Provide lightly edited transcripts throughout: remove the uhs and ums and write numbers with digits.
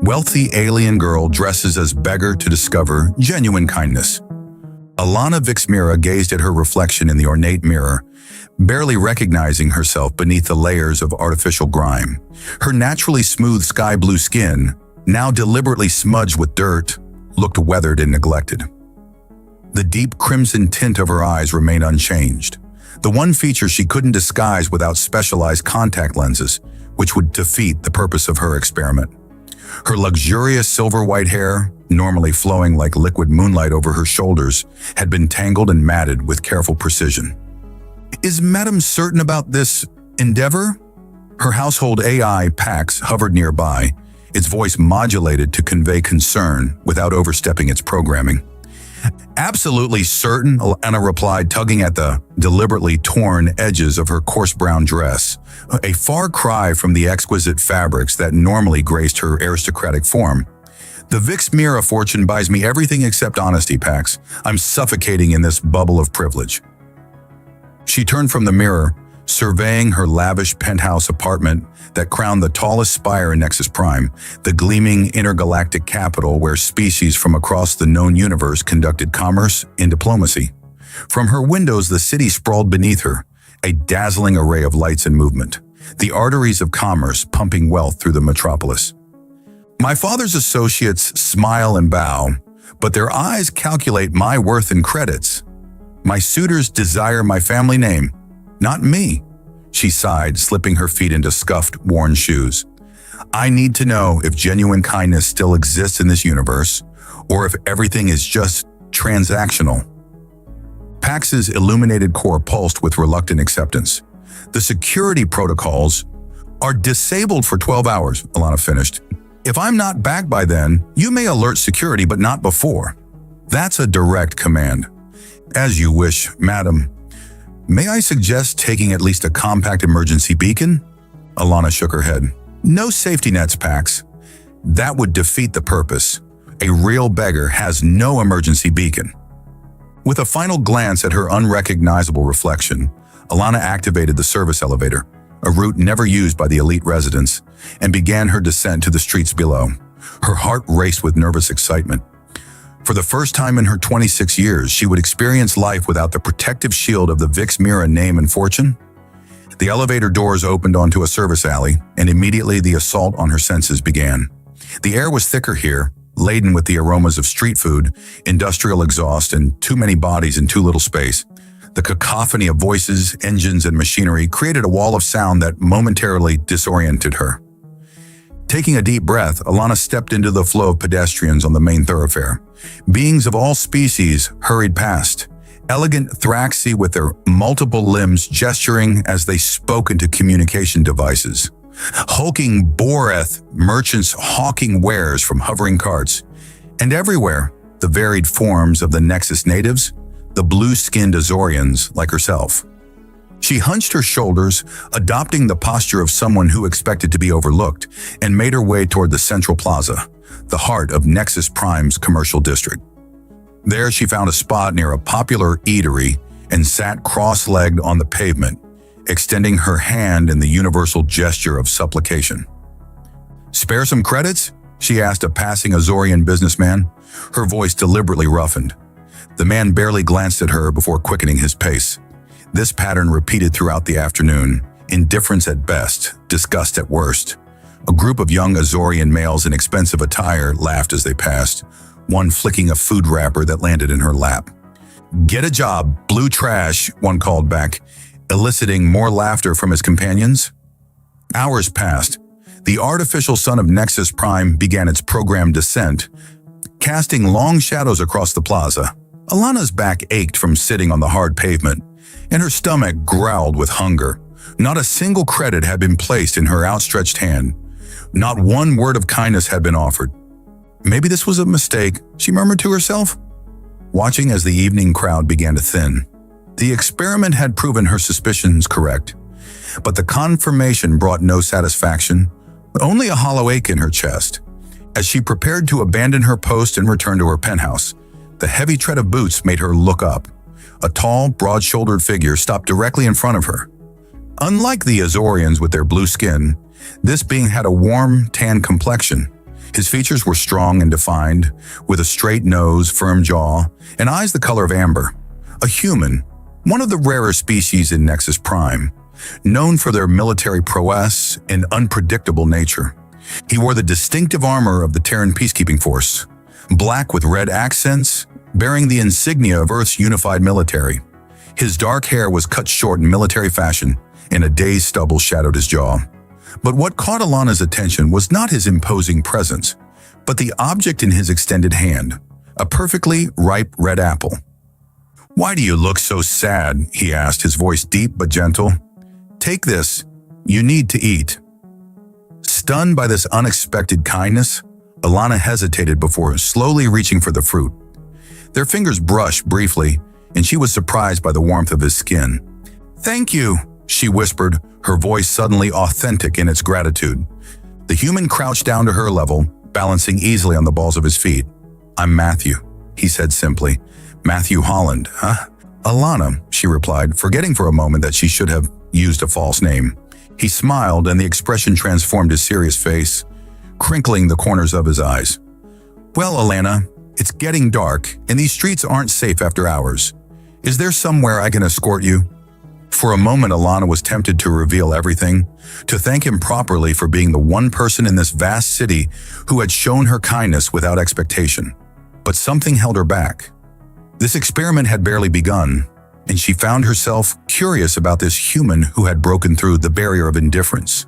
Wealthy alien girl dresses as beggar to discover genuine kindness. Alana Vixmira gazed at her reflection in the ornate mirror, barely recognizing herself beneath the layers of artificial grime. Her naturally smooth sky blue skin, now deliberately smudged with dirt, looked weathered and neglected. The deep crimson tint of her eyes remained unchanged, the one feature she couldn't disguise without specialized contact lenses, which would defeat the purpose of her experiment. Her luxurious silver-white hair, normally flowing like liquid moonlight over her shoulders, had been tangled and matted with careful precision. "Is Madam certain about this endeavor?" Her household AI, Pax, hovered nearby, its voice modulated to convey concern without overstepping its programming. "Absolutely certain," Anna replied, tugging at the deliberately torn edges of her coarse brown dress, a far cry from the exquisite fabrics that normally graced her aristocratic form. "The Vixmira fortune buys me everything except honesty, Pax. I'm suffocating in this bubble of privilege." She turned from the mirror, surveying her lavish penthouse apartment that crowned the tallest spire in Nexus Prime, the gleaming intergalactic capital where species from across the known universe conducted commerce and diplomacy. From her windows, the city sprawled beneath her, a dazzling array of lights and movement, the arteries of commerce pumping wealth through the metropolis. My father's associates smile and bow, but their eyes calculate my worth in credits. My suitors desire my family name, not me, she sighed, slipping her feet into scuffed, worn shoes. I need to know if genuine kindness still exists in this universe, or if everything is just transactional. Pax's illuminated core pulsed with reluctant acceptance. The security protocols are disabled for 12 hours, Alana finished. If I'm not back by then, you may alert security, but not before. That's a direct command. As you wish, madam. May I suggest taking at least a compact emergency beacon? Alana shook her head. No safety nets, Pax. That would defeat the purpose. A real beggar has no emergency beacon. With a final glance at her unrecognizable reflection, Alana activated the service elevator, a route never used by the elite residents, and began her descent to the streets below. Her heart raced with nervous excitement. For the first time in her 26 years, she would experience life without the protective shield of the Vixmira name and fortune. The elevator doors opened onto a service alley, and immediately the assault on her senses began. The air was thicker here, laden with the aromas of street food, industrial exhaust, and too many bodies in too little space. The cacophony of voices, engines, and machinery created a wall of sound that momentarily disoriented her. Taking a deep breath, Alana stepped into the flow of pedestrians on the main thoroughfare. Beings of all species hurried past, elegant Thraxi with their multiple limbs gesturing as they spoke into communication devices. Hulking Boreth merchants hawking wares from hovering carts. And everywhere, the varied forms of the Nexus natives, the blue-skinned Azorians like herself. She hunched her shoulders, adopting the posture of someone who expected to be overlooked, and made her way toward the central plaza, the heart of Nexus Prime's commercial district. There she found a spot near a popular eatery and sat cross-legged on the pavement, extending her hand in the universal gesture of supplication. "Spare some credits?" she asked a passing Azorian businessman, her voice deliberately roughened. The man barely glanced at her before quickening his pace. This pattern repeated throughout the afternoon, indifference at best, disgust at worst. A group of young Azorian males in expensive attire laughed as they passed, one flicking a food wrapper that landed in her lap. "Get a job, blue trash," one called back, eliciting more laughter from his companions. Hours passed. The artificial sun of Nexus Prime began its programmed descent, casting long shadows across the plaza. Alana's back ached from sitting on the hard pavement, and her stomach growled with hunger. Not a single credit had been placed in her outstretched hand. Not one word of kindness had been offered. Maybe this was a mistake, she murmured to herself, watching as the evening crowd began to thin. The experiment had proven her suspicions correct, but the confirmation brought no satisfaction, only a hollow ache in her chest. As she prepared to abandon her post and return to her penthouse, the heavy tread of boots made her look up. A tall, broad-shouldered figure stopped directly in front of her. Unlike the Azorians with their blue skin, this being had a warm, tan complexion. His features were strong and defined, with a straight nose, firm jaw, and eyes the color of amber. A human, one of the rarer species in Nexus Prime, known for their military prowess and unpredictable nature. He wore the distinctive armor of the Terran peacekeeping force, black with red accents, bearing the insignia of Earth's unified military. His dark hair was cut short in military fashion, and a day's stubble shadowed his jaw. But what caught Alana's attention was not his imposing presence, but the object in his extended hand, a perfectly ripe red apple. "Why do you look so sad?" he asked, his voice deep but gentle. "Take this. You need to eat." Stunned by this unexpected kindness, Alana hesitated before slowly reaching for the fruit. Their fingers brushed briefly, and she was surprised by the warmth of his skin. "Thank you," she whispered, her voice suddenly authentic in its gratitude. The human crouched down to her level, balancing easily on the balls of his feet. "I'm Matthew," he said simply. "Matthew Holland, huh?" "Alana," she replied, forgetting for a moment that she should have used a false name. He smiled, and the expression transformed his serious face, crinkling the corners of his eyes. "Well, Alana, it's getting dark, and these streets aren't safe after hours. Is there somewhere I can escort you?" For a moment, Alana was tempted to reveal everything, to thank him properly for being the one person in this vast city who had shown her kindness without expectation. But something held her back. This experiment had barely begun, and she found herself curious about this human who had broken through the barrier of indifference.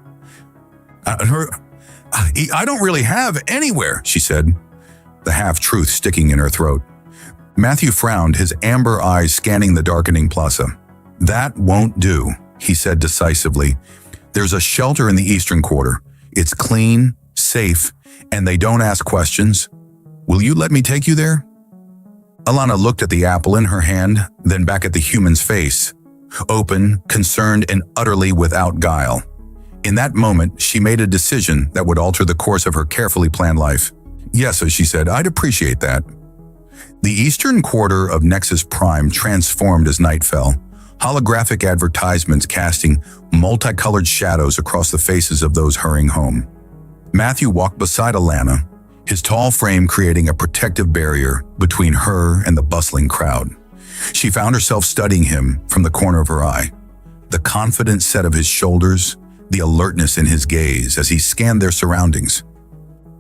I don't really have anywhere," she said, the half-truth sticking in her throat. Matthew frowned, his amber eyes scanning the darkening plaza. "That won't do," he said decisively. "There's a shelter in the Eastern Quarter. It's clean, safe, and they don't ask questions. Will you let me take you there?" Alana looked at the apple in her hand, then back at the human's face, open, concerned, and utterly without guile. In that moment, she made a decision that would alter the course of her carefully planned life. "Yes," she said, "I'd appreciate that." The Eastern Quarter of Nexus Prime transformed as night fell, holographic advertisements casting multicolored shadows across the faces of those hurrying home. Matthew walked beside Alana, his tall frame creating a protective barrier between her and the bustling crowd. She found herself studying him from the corner of her eye, the confident set of his shoulders, the alertness in his gaze as he scanned their surroundings.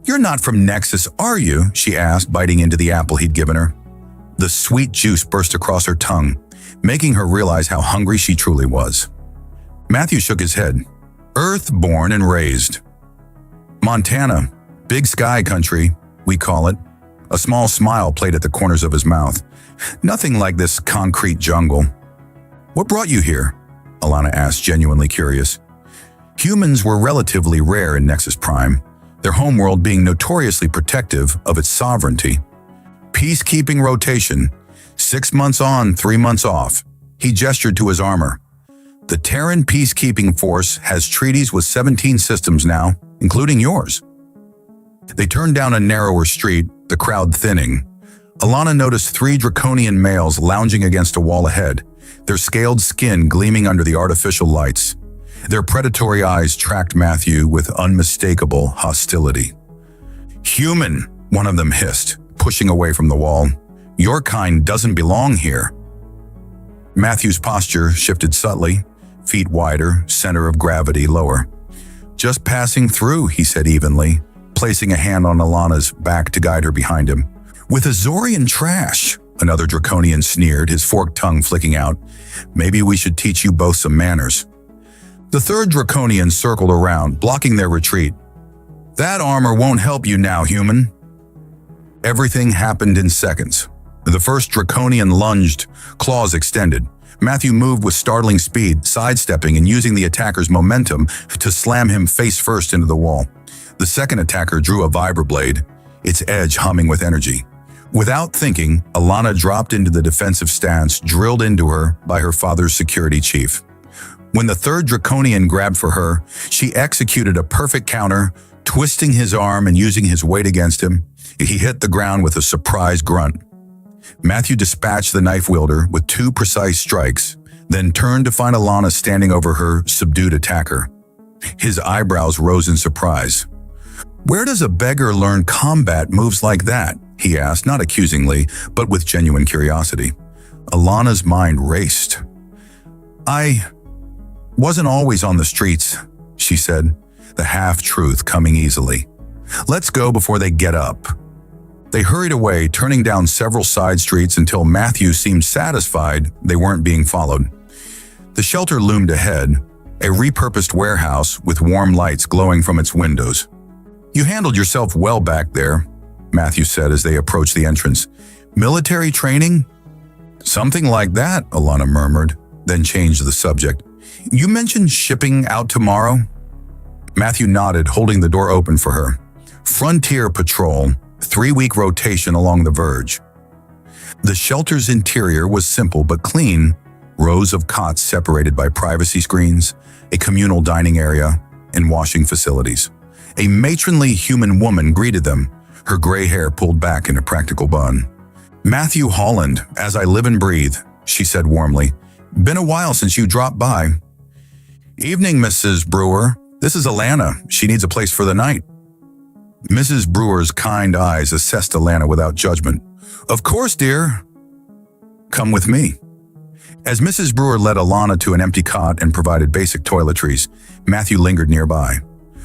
"You're not from Nexus, are you?" she asked, biting into the apple he'd given her. The sweet juice burst across her tongue, making her realize how hungry she truly was. Matthew shook his head. "Earth-born and raised. Montana, big sky country, we call it." A small smile played at the corners of his mouth. "Nothing like this concrete jungle." "What brought you here?" Alana asked, genuinely curious. Humans were relatively rare in Nexus Prime, their homeworld being notoriously protective of its sovereignty. "Peacekeeping rotation, 6 months on, 3 months off." He gestured to his armor. "The Terran peacekeeping force has treaties with 17 systems now, including yours." They turned down a narrower street, the crowd thinning. Alana noticed 3 draconian males lounging against a wall ahead, their scaled skin gleaming under the artificial lights. Their predatory eyes tracked Matthew with unmistakable hostility. "Human," one of them hissed, pushing away from the wall. "Your kind doesn't belong here." Matthew's posture shifted subtly, feet wider, center of gravity lower. "Just passing through," he said evenly, placing a hand on Alana's back to guide her behind him. "With Azorian trash," another draconian sneered, his forked tongue flicking out. "Maybe we should teach you both some manners." The third draconian circled around, blocking their retreat. "That armor won't help you now, human." Everything happened in seconds. The first draconian lunged, claws extended. Matthew moved with startling speed, sidestepping and using the attacker's momentum to slam him face first into the wall. The second attacker drew a vibroblade, its edge humming with energy. Without thinking, Alana dropped into the defensive stance drilled into her by her father's security chief. When the third draconian grabbed for her, she executed a perfect counter, twisting his arm and using his weight against him. He hit the ground with a surprised grunt. Matthew dispatched the knife wielder with 2 precise strikes, then turned to find Alana standing over her subdued attacker. His eyebrows rose in surprise. "Where does a beggar learn combat moves like that?" he asked, not accusingly, but with genuine curiosity. Alana's mind raced. "I wasn't always on the streets," she said, the half-truth coming easily. "Let's go before they get up." They hurried away, turning down several side streets until Matthew seemed satisfied they weren't being followed. The shelter loomed ahead, a repurposed warehouse with warm lights glowing from its windows. "You handled yourself well back there," Matthew said as they approached the entrance. "Military training?" "Something like that," Alana murmured, then changed the subject. "You mentioned shipping out tomorrow?" Matthew nodded, holding the door open for her. "Frontier Patrol, 3-week rotation along the verge." The shelter's interior was simple but clean, rows of cots separated by privacy screens, a communal dining area, and washing facilities. A matronly human woman greeted them, her gray hair pulled back in a practical bun. "Matthew Holland, as I live and breathe," she said warmly. "Been a while since you dropped by." "Evening, Mrs. Brewer. This is Alana. She needs a place for the night." Mrs. Brewer's kind eyes assessed Alana without judgment. "Of course, dear. Come with me." As Mrs. Brewer led Alana to an empty cot and provided basic toiletries, Matthew lingered nearby.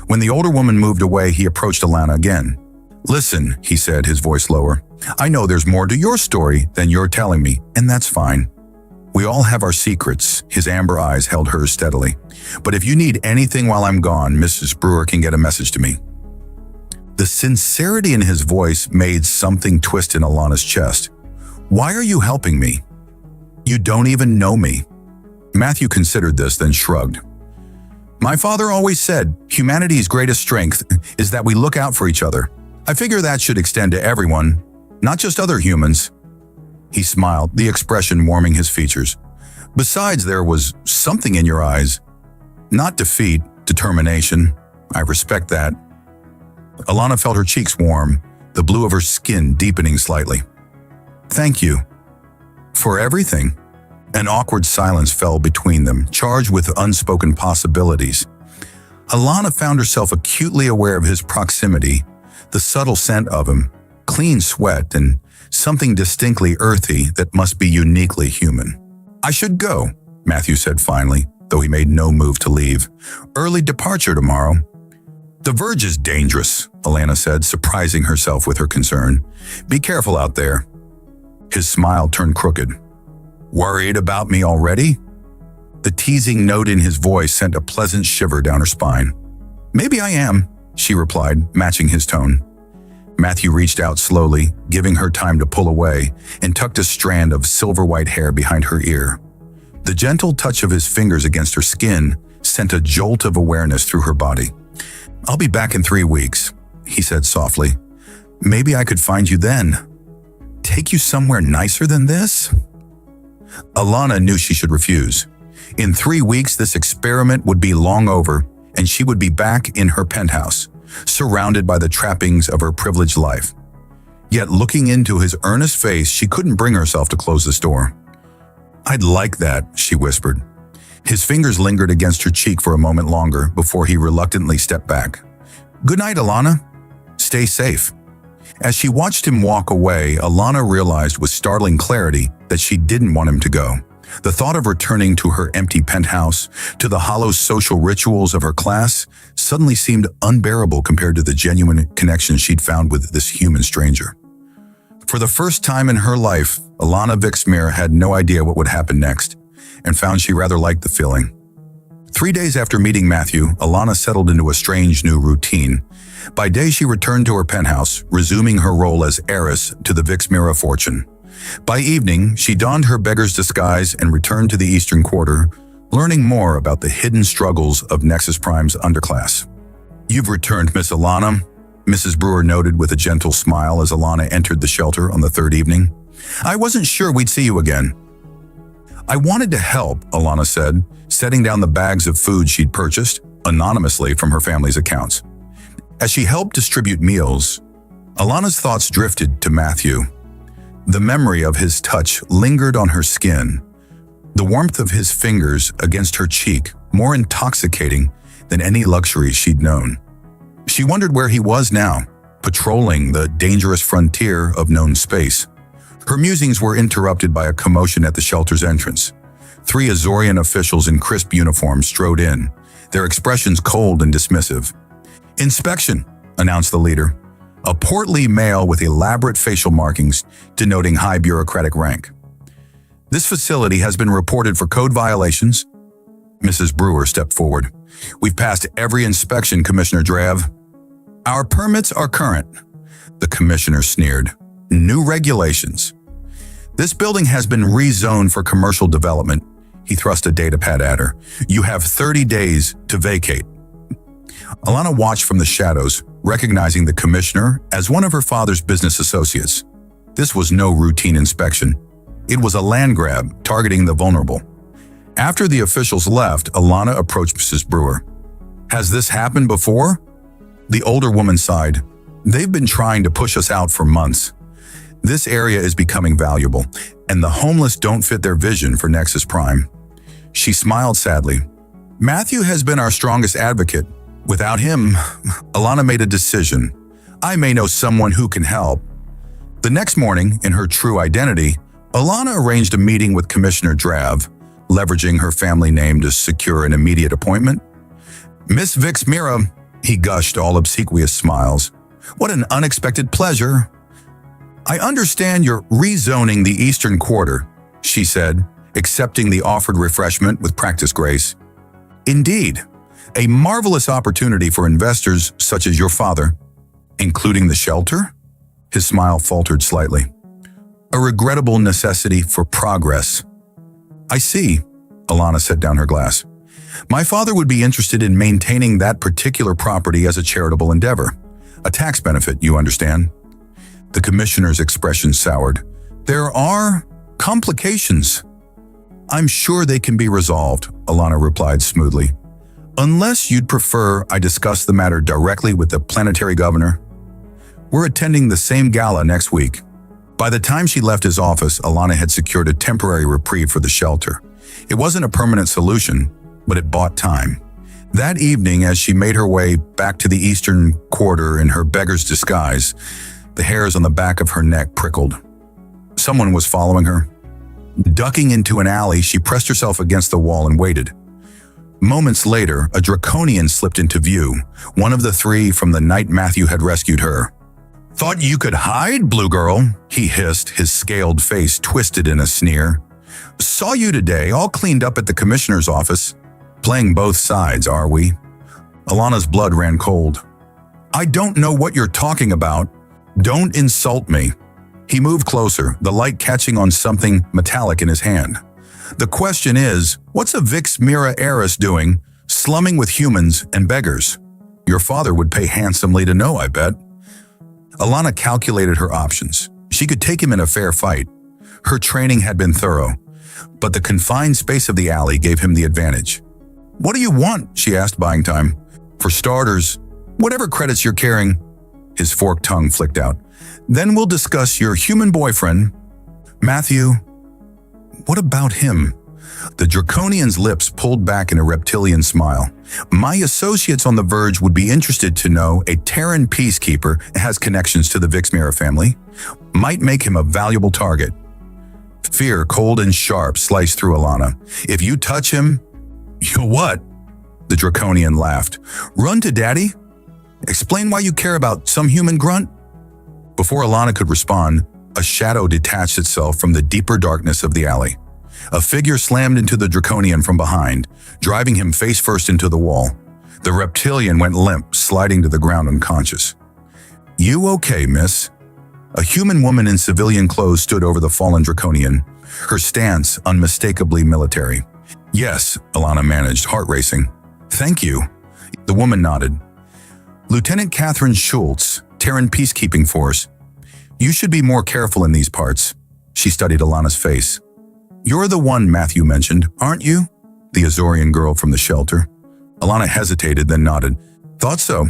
When the older woman moved away, he approached Alana again. "Listen," he said, his voice lower. "I know there's more to your story than you're telling me, and that's fine. We all have our secrets." His amber eyes held hers steadily. "But if you need anything while I'm gone, Mrs. Brewer can get a message to me." The sincerity in his voice made something twist in Alana's chest. "Why are you helping me? You don't even know me." Matthew considered this, then shrugged. "My father always said, humanity's greatest strength is that we look out for each other. I figure that should extend to everyone, not just other humans." He smiled, the expression warming his features. "Besides, there was something in your eyes. Not defeat, determination. I respect that." Alana felt her cheeks warm, the blue of her skin deepening slightly. "Thank you. For everything." An awkward silence fell between them, charged with unspoken possibilities. Alana found herself acutely aware of his proximity, the subtle scent of him, clean sweat, and something distinctly earthy that must be uniquely human. "I should go," Matthew said finally, though he made no move to leave. "Early departure tomorrow." "The verge is dangerous," Alana said, surprising herself with her concern. "Be careful out there." His smile turned crooked. "Worried about me already?" The teasing note in his voice sent a pleasant shiver down her spine. "Maybe I am," she replied, matching his tone. Matthew reached out slowly, giving her time to pull away, and tucked a strand of silver-white hair behind her ear. The gentle touch of his fingers against her skin sent a jolt of awareness through her body. "I'll be back in 3 weeks," he said softly. "Maybe I could find you then. Take you somewhere nicer than this?" Alana knew she should refuse. In 3 weeks, this experiment would be long over, and she would be back in her penthouse, surrounded by the trappings of her privileged life. Yet looking into his earnest face, she couldn't bring herself to close this door. "I'd like that," she whispered. His fingers lingered against her cheek for a moment longer before he reluctantly stepped back. "Good night, Alana. Stay safe." As she watched him walk away, Alana realized with startling clarity that she didn't want him to go. The thought of returning to her empty penthouse, to the hollow social rituals of her class, suddenly seemed unbearable compared to the genuine connection she'd found with this human stranger. For the first time in her life, Alana Vixmere had no idea what would happen next, and found she rather liked the feeling. 3 days after meeting Matthew, Alana settled into a strange new routine. By day, she returned to her penthouse, resuming her role as heiress to the Vixmere fortune. By evening, she donned her beggar's disguise and returned to the Eastern Quarter, learning more about the hidden struggles of Nexus Prime's underclass. "You've returned, Miss Alana," Mrs. Brewer noted with a gentle smile as Alana entered the shelter on the 3rd evening. "I wasn't sure we'd see you again." "I wanted to help," Alana said, setting down the bags of food she'd purchased, anonymously from her family's accounts. As she helped distribute meals, Alana's thoughts drifted to Matthew. The memory of his touch lingered on her skin, the warmth of his fingers against her cheek more intoxicating than any luxury she'd known. She wondered where he was now, patrolling the dangerous frontier of known space. Her musings were interrupted by a commotion at the shelter's entrance. 3 Azorian officials in crisp uniforms strode in, their expressions cold and dismissive. "Inspection," announced the leader, a portly male with elaborate facial markings denoting high bureaucratic rank. "This facility has been reported for code violations." Mrs. Brewer stepped forward. "We've passed every inspection, Commissioner Drav." "Our permits are current," the commissioner sneered. "New regulations." "This building has been rezoned for commercial development." He thrust a datapad at her. "You have 30 days to vacate." Alana watched from the shadows, recognizing the commissioner as one of her father's business associates. This was no routine inspection. It was a land grab targeting the vulnerable. After the officials left, Alana approached Mrs. Brewer. "Has this happened before?" The older woman sighed. "They've been trying to push us out for months. This area is becoming valuable, and the homeless don't fit their vision for Nexus Prime." She smiled sadly. "Matthew has been our strongest advocate. Without him," Alana made a decision. "I may know someone who can help." The next morning, in her true identity, Alana arranged a meeting with Commissioner Drav, leveraging her family name to secure an immediate appointment. "Miss Vix Mira," he gushed, all obsequious smiles. "What an unexpected pleasure." "I understand you're rezoning the Eastern Quarter," she said, accepting the offered refreshment with practiced grace. "Indeed, a marvelous opportunity for investors such as your father." "Including the shelter?" His smile faltered slightly. "A regrettable necessity for progress." "I see," Alana set down her glass. "My father would be interested in maintaining that particular property as a charitable endeavor. A tax benefit, you understand." The commissioner's expression soured. "There are complications." "I'm sure they can be resolved," Alana replied smoothly. "Unless you'd prefer I discuss the matter directly with the planetary governor." "We're attending the same gala next week." By the time she left his office, Alana had secured a temporary reprieve for the shelter. It wasn't a permanent solution, but it bought time. That evening, as she made her way back to the Eastern Quarter in her beggar's disguise, the hairs on the back of her neck prickled. Someone was following her. Ducking into an alley, she pressed herself against the wall and waited. Moments later, a draconian slipped into view, one of the 3 from the night Matthew had rescued her. "Thought you could hide, Blue Girl?" he hissed, his scaled face twisted in a sneer. "Saw you today, all cleaned up at the commissioner's office. Playing both sides, are we?" Alana's blood ran cold. "I don't know what you're talking about. Don't insult me." He moved closer, the light catching on something metallic in his hand. "The question is, what's a Vix Mira heiress doing, slumming with humans and beggars? Your father would pay handsomely to know, I bet." Alana calculated her options. She could take him in a fair fight. Her training had been thorough, but the confined space of the alley gave him the advantage. "What do you want?" she asked, buying time. "For starters, whatever credits you're carrying." His forked tongue flicked out. "Then we'll discuss your human boyfriend, Matthew." "What about him?" The draconian's lips pulled back in a reptilian smile. "My associates on the verge would be interested to know a Terran peacekeeper has connections to the Vixmira family. Might make him a valuable target." Fear, cold and sharp, sliced through Alana. "If you touch him..." "You what?" The draconian laughed. "Run to daddy? Explain why you care about some human grunt?" Before Alana could respond, a shadow detached itself from the deeper darkness of the alley. A figure slammed into the draconian from behind, driving him face first into the wall. The reptilian went limp, sliding to the ground unconscious. "You okay, miss?" A human woman in civilian clothes stood over the fallen draconian, her stance unmistakably military. "Yes," Alana managed, heart racing. "Thank you." The woman nodded. "Lieutenant Catherine Schultz, Terran Peacekeeping Force. You should be more careful in these parts." She studied Alana's face. "You're the one Matthew mentioned, aren't you?" The Azorian girl from the shelter. Alana hesitated, then nodded. "Thought so.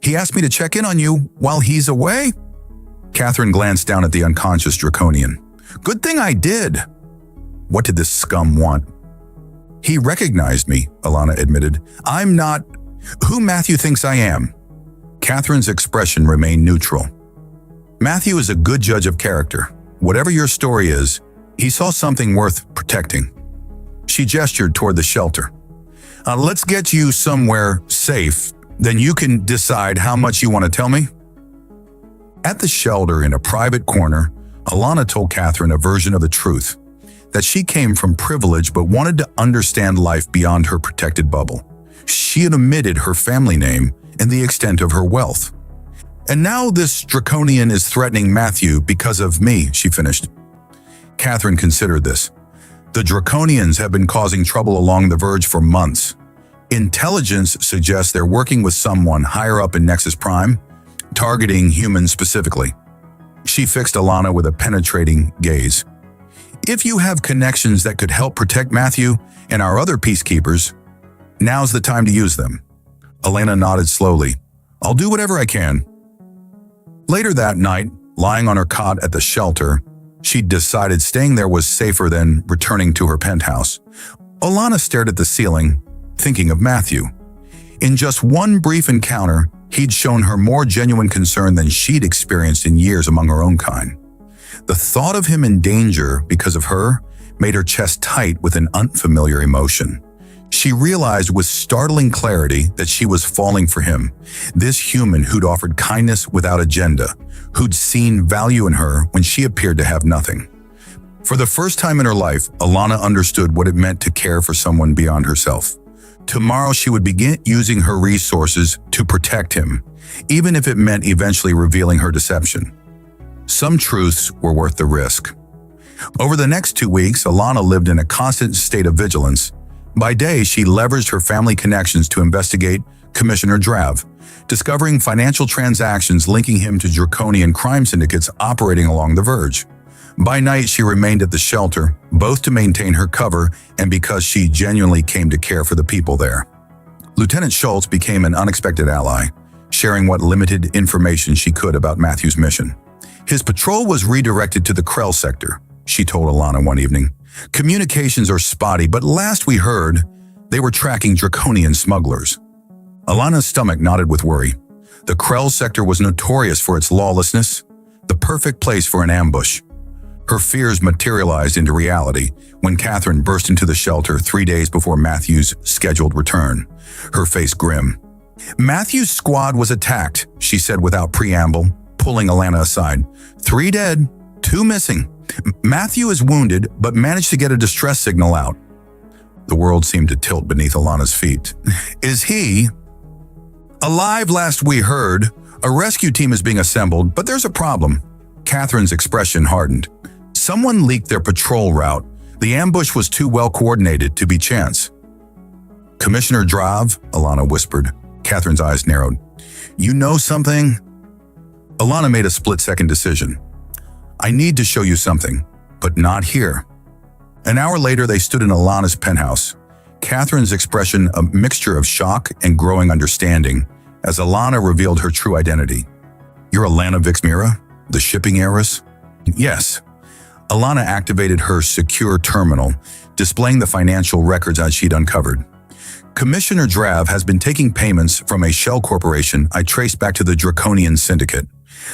He asked me to check in on you while he's away." Catherine glanced down at the unconscious draconian. "Good thing I did." What did this scum want? "He recognized me," Alana admitted. "I'm not who Matthew thinks I am." Catherine's expression remained neutral. Matthew is a good judge of character. Whatever your story is, he saw something worth protecting. She gestured toward the shelter. Let's get you somewhere safe, then you can decide how much you want to tell me. At the shelter in a private corner, Alana told Catherine a version of the truth, that she came from privilege but wanted to understand life beyond her protected bubble. She had omitted her family name and the extent of her wealth. And now this draconian is threatening Matthew because of me, she finished. Catherine considered this. The draconians have been causing trouble along the verge for months. Intelligence suggests they're working with someone higher up in Nexus Prime, targeting humans specifically. She fixed Alana with a penetrating gaze. If you have connections that could help protect Matthew and our other peacekeepers, now's the time to use them. Alana nodded slowly. I'll do whatever I can. Later that night, lying on her cot at the shelter, she decided staying there was safer than returning to her penthouse. Alana stared at the ceiling, thinking of Matthew. In just one brief encounter, he'd shown her more genuine concern than she'd experienced in years among her own kind. The thought of him in danger because of her made her chest tight with an unfamiliar emotion. She realized with startling clarity that she was falling for him, this human who'd offered kindness without agenda, who'd seen value in her when she appeared to have nothing. For the first time in her life, Alana understood what it meant to care for someone beyond herself. Tomorrow she would begin using her resources to protect him, even if it meant eventually revealing her deception. Some truths were worth the risk. Over the next 2 weeks, Alana lived in a constant state of vigilance. By day, she leveraged her family connections to investigate Commissioner Drav, discovering financial transactions linking him to draconian crime syndicates operating along the verge. By night, she remained at the shelter, both to maintain her cover and because she genuinely came to care for the people there. Lieutenant Schultz became an unexpected ally, sharing what limited information she could about Matthew's mission. His patrol was redirected to the Krell sector, she told Alana one evening. Communications are spotty, but last we heard, they were tracking draconian smugglers. Alana's stomach knotted with worry. The Krell sector was notorious for its lawlessness, the perfect place for an ambush. Her fears materialized into reality when Catherine burst into the shelter 3 days before Matthew's scheduled return, her face grim. Matthew's squad was attacked, she said without preamble, pulling Alana aside. 3 dead, 2 missing. Matthew is wounded, but managed to get a distress signal out. The world seemed to tilt beneath Alana's feet. Is he alive? Last we heard, a rescue team is being assembled, but there's a problem. Catherine's expression hardened. Someone leaked their patrol route. The ambush was too well coordinated to be chance. Commissioner Drav, Alana whispered. Catherine's eyes narrowed. You know something? Alana made a split-second decision. I need to show you something, but not here. An hour later, they stood in Alana's penthouse. Catherine's expression a mixture of shock and growing understanding as Alana revealed her true identity. You're Alana Vixmira, the shipping heiress? Yes. Alana activated her secure terminal, displaying the financial records that she'd uncovered. Commissioner Drav has been taking payments from a shell corporation I traced back to the Draconian Syndicate.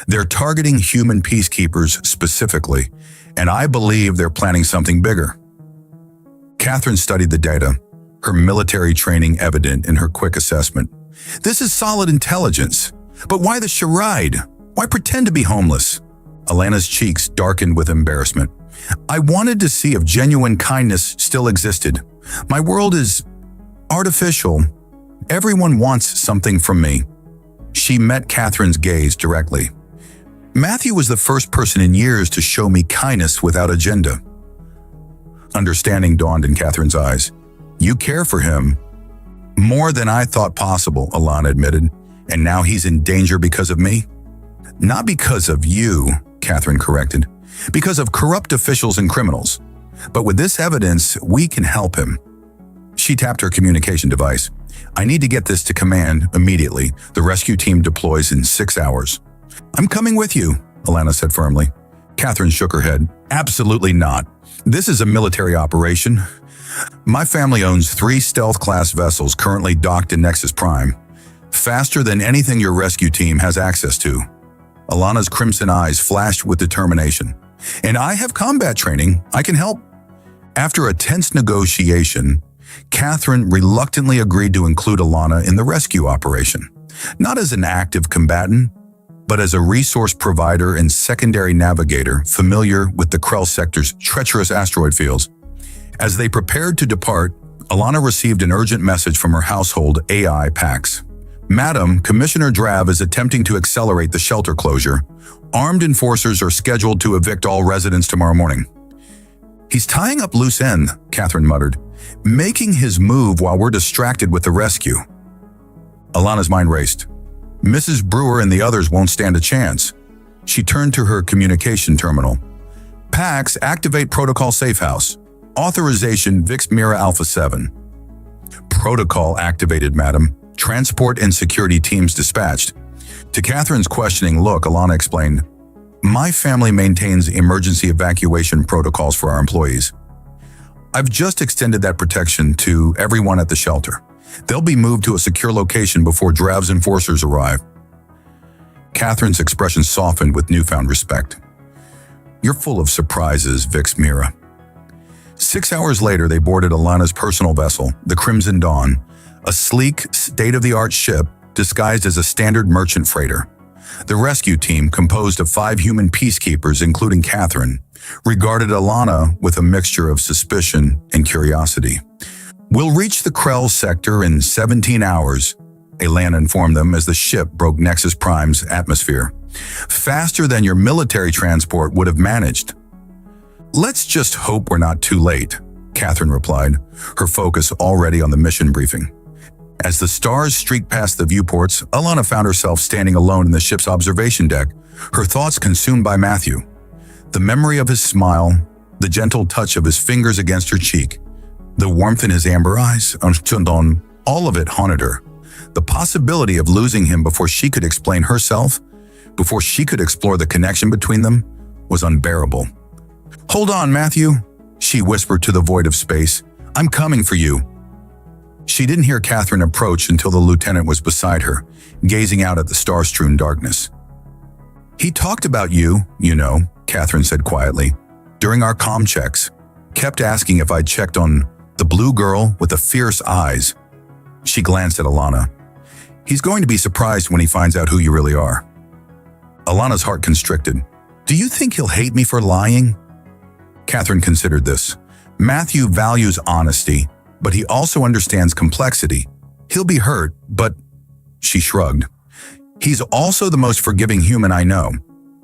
They're targeting human peacekeepers specifically, and I believe they're planning something bigger. Catherine studied the data, her military training evident in her quick assessment. This is solid intelligence, but why the charade? Why pretend to be homeless? Alana's cheeks darkened with embarrassment. I wanted to see if genuine kindness still existed. My world is artificial. Everyone wants something from me. She met Catherine's gaze directly. Matthew was the first person in years to show me kindness without agenda. Understanding dawned in Catherine's eyes. You care for him more than I thought possible, Alana admitted, and now he's in danger because of me? Not because of you, Catherine corrected, because of corrupt officials and criminals. But with this evidence, we can help him. She tapped her communication device. I need to get this to command immediately. The rescue team deploys in 6 hours. I'm coming with you, Alana said firmly. Catherine shook her head. Absolutely not. This is a military operation. My family owns 3 stealth-class vessels currently docked in Nexus Prime. faster than anything your rescue team has access to. Alana's crimson eyes flashed with determination. And I have combat training. I can help. After a tense negotiation, Catherine reluctantly agreed to include Alana in the rescue operation, not as an active combatant, but as a resource provider and secondary navigator familiar with the Krell sector's treacherous asteroid fields. As they prepared to depart, Alana received an urgent message from her household AI Pax. Madam, Commissioner Drav is attempting to accelerate the shelter closure. Armed enforcers are scheduled to evict all residents tomorrow morning. He's tying up loose end, Catherine muttered, making his move while we're distracted with the rescue. Alana's mind raced. Mrs. Brewer and the others won't stand a chance. She turned to her communication terminal. Pax, activate Protocol Safe House. Authorization Vix Mira Alpha 7. Protocol activated, madam. Transport and security teams dispatched. To Catherine's questioning look, Alana explained, My family maintains emergency evacuation protocols for our employees. I've just extended that protection to everyone at the shelter. They'll be moved to a secure location before Drav's enforcers arrive. Catherine's expression softened with newfound respect. You're full of surprises, Vix Mira. 6 hours later, they boarded Alana's personal vessel, the Crimson Dawn, a sleek, state-of-the-art ship disguised as a standard merchant freighter. The rescue team, composed of 5 human peacekeepers, including Catherine, regarded Alana with a mixture of suspicion and curiosity. We'll reach the Krell sector in 17 hours, Elan informed them as the ship broke Nexus Prime's atmosphere. Faster than your military transport would have managed. Let's just hope we're not too late, Catherine replied, her focus already on the mission briefing. As the stars streaked past the viewports, Alana found herself standing alone in the ship's observation deck, her thoughts consumed by Matthew. The memory of his smile, the gentle touch of his fingers against her cheek, the warmth in his amber eyes, all of it haunted her. The possibility of losing him before she could explain herself, before she could explore the connection between them, was unbearable. Hold on, Matthew, she whispered to the void of space. I'm coming for you. She didn't hear Catherine approach until the lieutenant was beside her, gazing out at the star-strewn darkness. He talked about you, Catherine said quietly, during our comm checks. Kept asking if I'd checked on the blue girl with the fierce eyes. She glanced at Alana. He's going to be surprised when he finds out who you really are. Alana's heart constricted. Do you think he'll hate me for lying? Catherine considered this. Matthew values honesty, but he also understands complexity. He'll be hurt, but... She shrugged. He's also the most forgiving human I know,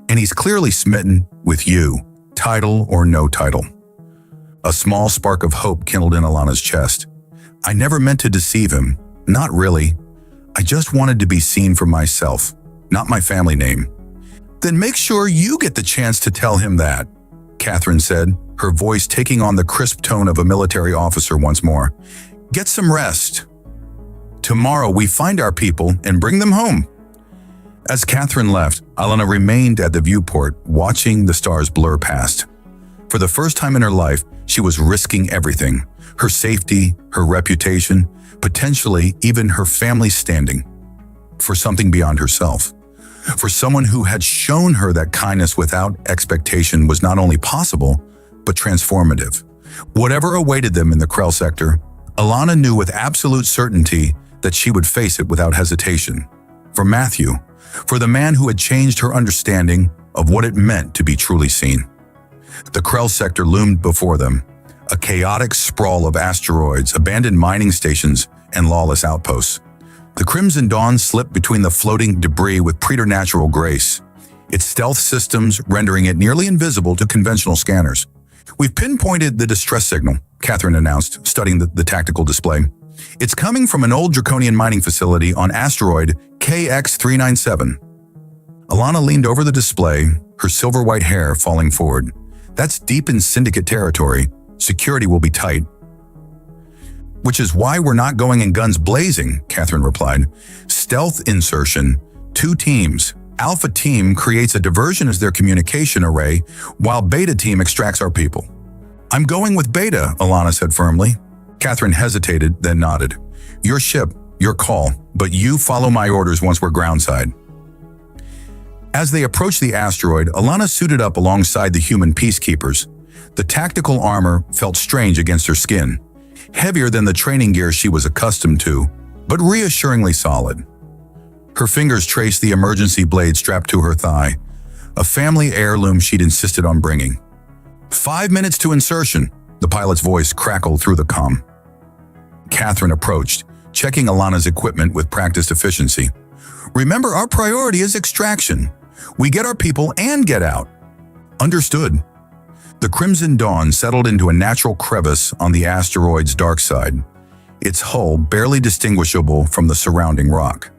and he's clearly smitten with you, title or no title. A small spark of hope kindled in Alana's chest. I never meant to deceive him. Not really. I just wanted to be seen for myself, not my family name. Then make sure you get the chance to tell him that, Catherine said, her voice taking on the crisp tone of a military officer once more. Get some rest. Tomorrow we find our people and bring them home. As Catherine left, Alana remained at the viewport, watching the stars blur past. For the first time in her life, she was risking everything. Her safety, her reputation, potentially even her family's standing. For something beyond herself. For someone who had shown her that kindness without expectation was not only possible, but transformative. Whatever awaited them in the Krell sector, Alana knew with absolute certainty that she would face it without hesitation. For Matthew, for the man who had changed her understanding of what it meant to be truly seen. The Krell sector loomed before them, a chaotic sprawl of asteroids, abandoned mining stations, and lawless outposts. The Crimson Dawn slipped between the floating debris with preternatural grace, its stealth systems rendering it nearly invisible to conventional scanners. We've pinpointed the distress signal, Catherine announced, studying the tactical display. It's coming from an old draconian mining facility on asteroid KX-397. Alana leaned over the display, her silver-white hair falling forward. That's deep in Syndicate territory. Security will be tight. Which is why we're not going in guns blazing, Catherine replied. Stealth insertion, 2 teams. Alpha team creates a diversion as their communication array, while Beta team extracts our people. I'm going with Beta, Alana said firmly. Catherine hesitated, then nodded. Your ship, Your call, but you follow my orders once we're groundside. As they approached the asteroid, Alana suited up alongside the human peacekeepers. The tactical armor felt strange against her skin, heavier than the training gear she was accustomed to, but reassuringly solid. Her fingers traced the emergency blade strapped to her thigh, a family heirloom she'd insisted on bringing. 5 minutes to insertion, the pilot's voice crackled through the comm. Catherine approached, checking Alana's equipment with practiced efficiency. Remember, our priority is extraction. We get our people and get out. Understood. The crimson dawn settled into a natural crevice on the asteroid's dark side, its hull barely distinguishable from the surrounding rock.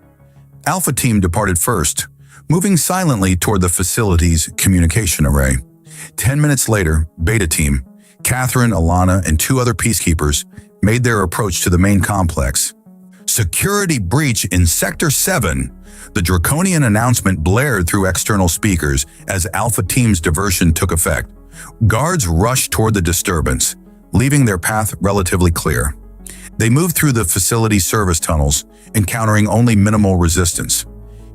Alpha Team departed first, moving silently toward the facility's communication array. 10 minutes later, Beta Team, Catherine, Alana, and 2 other peacekeepers made their approach to the main complex. Security breach in Sector 7. The draconian announcement blared through external speakers as Alpha Team's diversion took effect. Guards rushed toward the disturbance, leaving their path relatively clear. They moved through the facility service tunnels, encountering only minimal resistance.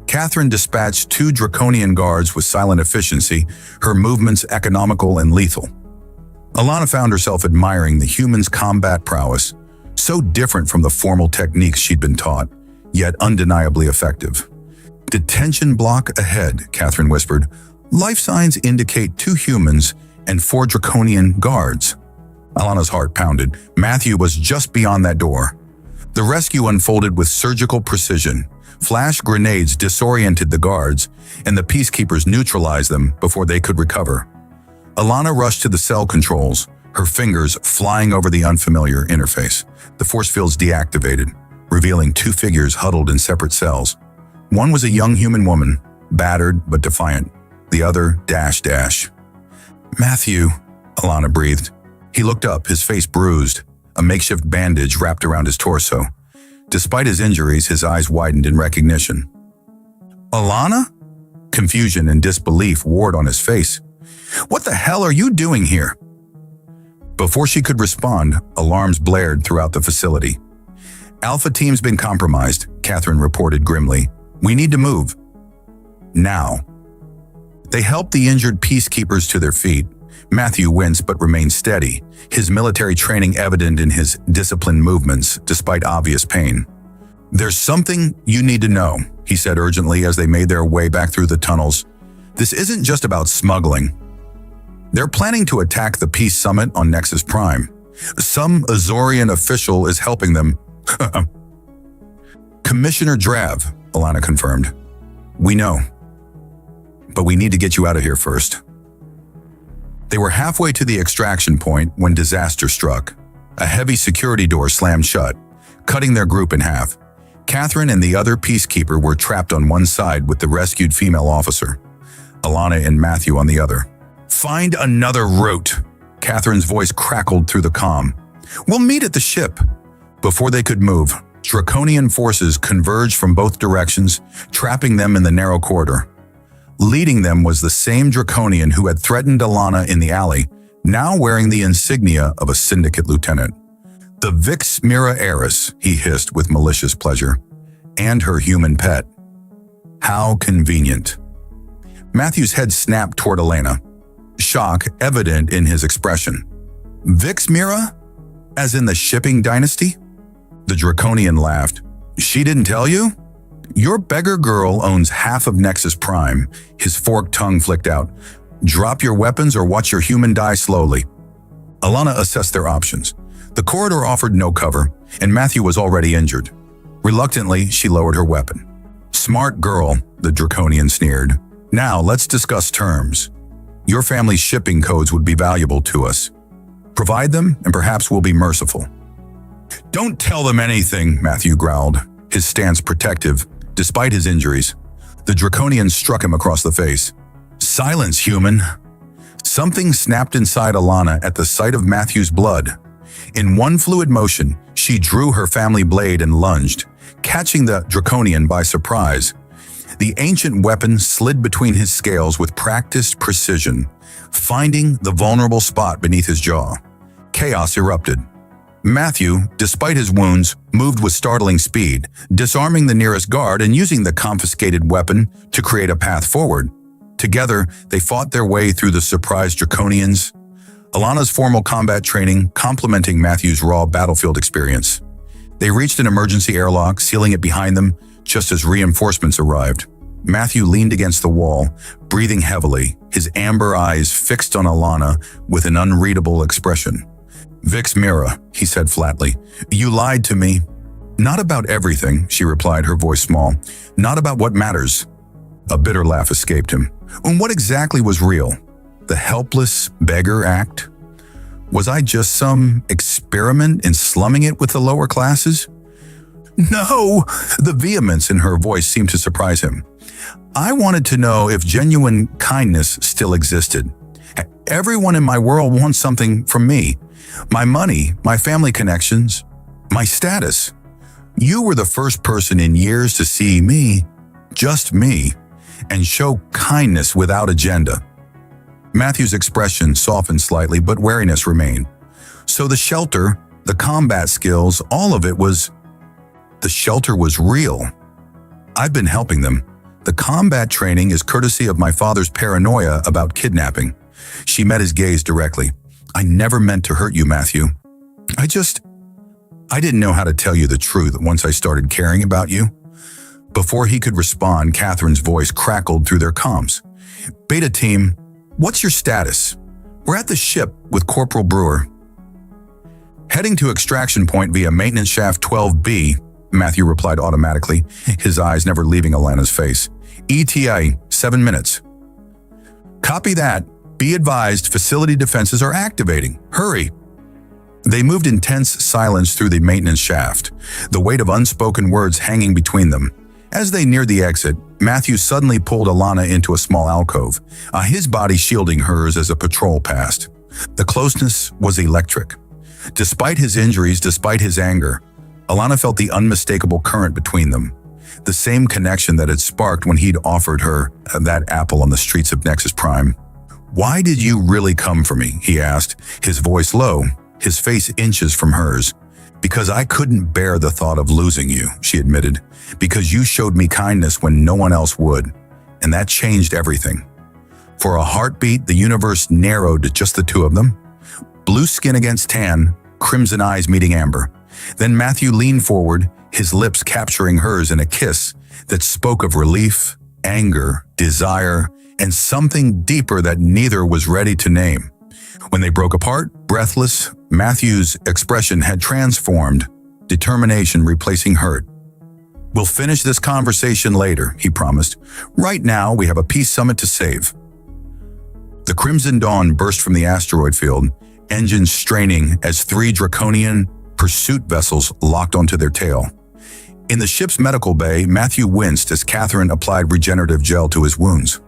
Catherine dispatched 2 draconian guards with silent efficiency, her movements economical and lethal. Alana found herself admiring the humans' combat prowess, so different from the formal techniques she'd been taught, yet undeniably effective. Detention block ahead, Catherine whispered. Life signs indicate 2 humans and 4 draconian guards. Alana's heart pounded. Matthew was just beyond that door. The rescue unfolded with surgical precision. Flash grenades disoriented the guards, and the peacekeepers neutralized them before they could recover. Alana rushed to the cell controls, her fingers flying over the unfamiliar interface. The force fields deactivated, revealing 2 figures huddled in separate cells. One was a young human woman, battered but defiant. The other, dash. Matthew, Alana breathed. He looked up, his face bruised, a makeshift bandage wrapped around his torso. Despite his injuries, his eyes widened in recognition. Alana? Confusion and disbelief warred on his face. What the hell are you doing here? Before she could respond, alarms blared throughout the facility. Alpha Team's been compromised, Catherine reported grimly. We need to move. Now. They helped the injured peacekeepers to their feet. Matthew winced but remained steady, his military training evident in his disciplined movements despite obvious pain. There's something you need to know, he said urgently as they made their way back through the tunnels. This isn't just about smuggling. They're planning to attack the Peace Summit on Nexus Prime. Some Azorian official is helping them. Commissioner Drav, Alana confirmed. We know. But we need to get you out of here first. They were halfway to the extraction point when disaster struck. A heavy security door slammed shut, cutting their group in half. Catherine and the other peacekeeper were trapped on one side with the rescued female officer. Alana and Matthew on the other. Find another route. Catherine's voice crackled through the comm. We'll meet at the ship. Before they could move, draconian forces converged from both directions, trapping them in the narrow corridor. Leading them was the same draconian who had threatened Alana in the alley, now wearing the insignia of a syndicate lieutenant. The Vix Mira heiress, he hissed with malicious pleasure, and her human pet. How convenient. Matthew's head snapped toward Elena, shock evident in his expression. Vix Mira? As in the shipping dynasty? The draconian laughed. She didn't tell you? Your beggar girl owns half of Nexus Prime, his forked tongue flicked out. Drop your weapons or watch your human die slowly. Alana assessed their options. The corridor offered no cover, and Matthew was already injured. Reluctantly, she lowered her weapon. Smart girl, the draconian sneered. Now let's discuss terms. Your family's shipping codes would be valuable to us. Provide them, and perhaps we'll be merciful. Don't tell them anything, Matthew growled, his stance protective, despite his injuries. The draconian struck him across the face. Silence, human. Something snapped inside Alana at the sight of Matthew's blood. In one fluid motion, she drew her family blade and lunged, catching the draconian by surprise. The ancient weapon slid between his scales with practiced precision, finding the vulnerable spot beneath his jaw. Chaos erupted. Matthew, despite his wounds, moved with startling speed, disarming the nearest guard and using the confiscated weapon to create a path forward. Together, they fought their way through the surprised Draconians, Alana's formal combat training complementing Matthew's raw battlefield experience. They reached an emergency airlock, sealing it behind them just as reinforcements arrived. Matthew leaned against the wall, breathing heavily, his amber eyes fixed on Alana with an unreadable expression. "Vix Mira," he said flatly, "you lied to me." "Not about everything," she replied, her voice small. "Not about what matters." A bitter laugh escaped him. And what exactly was real? The helpless beggar act? Was I just some experiment in slumming it with the lower classes? "No!" The vehemence in her voice seemed to surprise him. "I wanted to know if genuine kindness still existed. Everyone in my world wants something from me. My money, my family connections, my status. You were the first person in years to see me, just me, and show kindness without agenda." Matthew's expression softened slightly, but wariness remained. "So the shelter, the combat skills, all of it was... The shelter was real. I've been helping them. The combat training is courtesy of my father's paranoia about kidnapping." She met his gaze directly. "I never meant to hurt you, Matthew. I didn't know how to tell you the truth once I started caring about you." Before he could respond, Catherine's voice crackled through their comms. "Beta team, what's your status? We're at the ship with Corporal Brewer." "Heading to extraction point via maintenance shaft 12B, Matthew replied automatically, his eyes never leaving Alana's face. "ETA, 7 minutes." "Copy that. Be advised, facility defenses are activating. Hurry." They moved in tense silence through the maintenance shaft, the weight of unspoken words hanging between them. As they neared the exit, Matthew suddenly pulled Alana into a small alcove, his body shielding hers as a patrol passed. The closeness was electric. Despite his injuries, despite his anger, Alana felt the unmistakable current between them. The same connection that had sparked when he'd offered her that apple on the streets of Nexus Prime. "Why did you really come for me?" he asked, his voice low, his face inches from hers. "Because I couldn't bear the thought of losing you," she admitted. "Because you showed me kindness when no one else would. And that changed everything." For a heartbeat, the universe narrowed to just the two of them. Blue skin against tan, crimson eyes meeting amber. Then Matthew leaned forward, his lips capturing hers in a kiss that spoke of relief, anger, desire, and something deeper that neither was ready to name. When they broke apart, breathless, Matthew's expression had transformed, determination replacing hurt. "We'll finish this conversation later," he promised. "Right now, we have a peace summit to save." The crimson dawn burst from the asteroid field, engines straining as 3 draconian pursuit vessels locked onto their tail. In the ship's medical bay, Matthew winced as Catherine applied regenerative gel to his wounds.